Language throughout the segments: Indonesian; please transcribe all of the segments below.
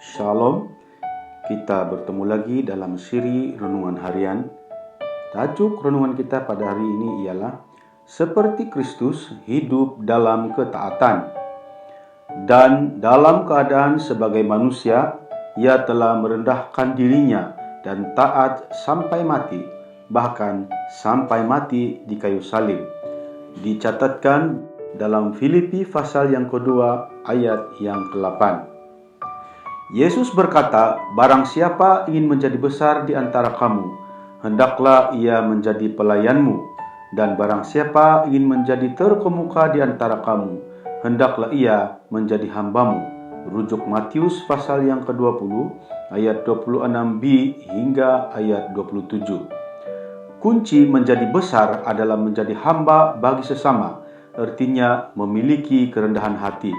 Shalom, kita bertemu lagi dalam siri Renungan Harian. Tajuk renungan kita pada hari ini ialah Seperti Kristus hidup dalam ketaatan. Dan dalam keadaan sebagai manusia, ia telah merendahkan dirinya dan taat sampai mati, bahkan sampai mati di kayu salib. Dicatatkan dalam Filipi pasal yang kedua ayat yang ke-8. Yesus berkata, "Barang siapa ingin menjadi besar di antara kamu, hendaklah ia menjadi pelayanmu. Dan barang siapa ingin menjadi terkemuka di antara kamu, hendaklah ia menjadi hambamu." Rujuk Matius pasal yang ke-20, ayat 26b hingga ayat 27. Kunci menjadi besar adalah menjadi hamba bagi sesama, artinya memiliki kerendahan hati.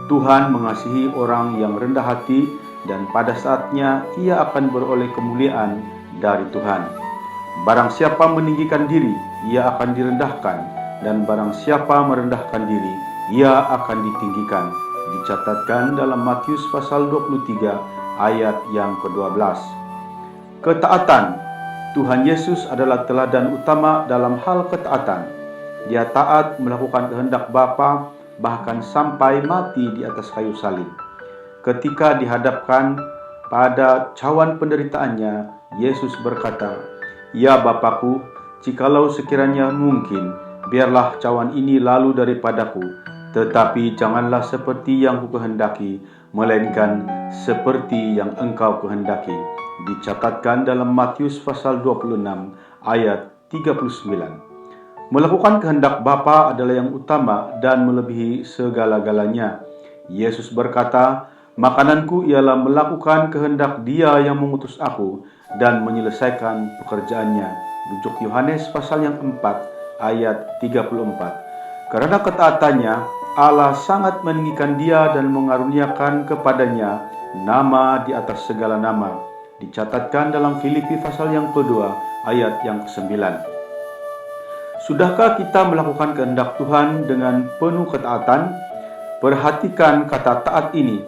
Tuhan mengasihi orang yang rendah hati, dan pada saatnya ia akan beroleh kemuliaan dari Tuhan. Barang siapa meninggikan diri, ia akan direndahkan, dan barang siapa merendahkan diri, ia akan ditinggikan. Dicatatkan dalam Matius pasal 23 ayat yang ke-12. Ketaatan. Tuhan Yesus adalah teladan utama dalam hal ketaatan. Dia taat melakukan kehendak Bapa, bahkan sampai mati di atas kayu salib. Ketika dihadapkan pada cawan penderitaannya, Yesus berkata, "Ya Bapa-Ku, jikalau sekiranya mungkin, biarlah cawan ini lalu daripadaku, tetapi janganlah seperti yang kukehendaki, melainkan seperti yang Engkau kehendaki." Dicatatkan dalam Matius pasal 26 ayat 39. Melakukan kehendak Bapa adalah yang utama dan melebihi segala-galanya. Yesus berkata, "Makananku ialah melakukan kehendak Dia yang mengutus aku dan menyelesaikan pekerjaannya." Rujuk Yohanes pasal yang 4 ayat 34. Karena ketaatannya, Allah sangat meninggikan Dia dan mengaruniakan kepadanya nama di atas segala nama. Dicatatkan dalam Filipi pasal yang kedua ayat yang ke-9. Sudahkah kita melakukan kehendak Tuhan dengan penuh ketaatan? Perhatikan kata taat ini.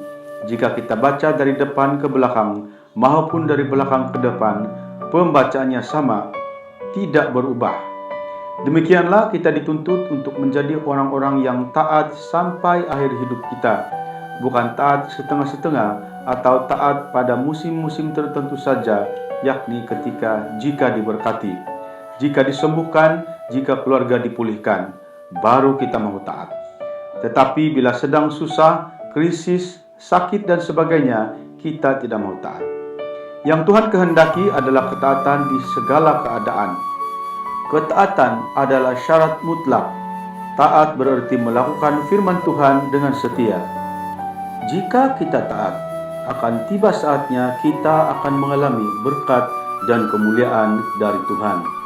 Jika kita baca dari depan ke belakang maupun dari belakang ke depan, pembacaannya sama, tidak berubah. Demikianlah kita dituntut untuk menjadi orang-orang yang taat sampai akhir hidup kita. Bukan taat setengah-setengah atau taat pada musim-musim tertentu saja, yakni jika diberkati, jika disembuhkan, jika keluarga dipulihkan, baru kita mau taat. Tetapi bila sedang susah, krisis, sakit dan sebagainya, kita tidak mau taat. Yang Tuhan kehendaki adalah ketaatan di segala keadaan. Ketaatan adalah syarat mutlak. Taat berarti melakukan firman Tuhan dengan setia. Jika kita taat, akan tiba saatnya kita akan mengalami berkat dan kemuliaan dari Tuhan.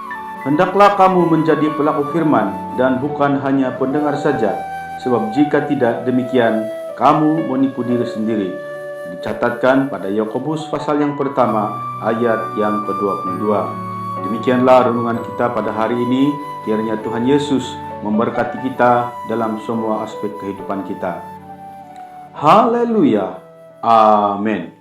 Hendaklah kamu menjadi pelaku firman dan bukan hanya pendengar saja, sebab jika tidak demikian, kamu menipu diri sendiri. Dicatatkan pada Yakobus pasal yang pertama ayat yang ke-22. Demikianlah renungan kita pada hari ini. Kiranya Tuhan Yesus memberkati kita dalam semua aspek kehidupan kita. Haleluya. Amin.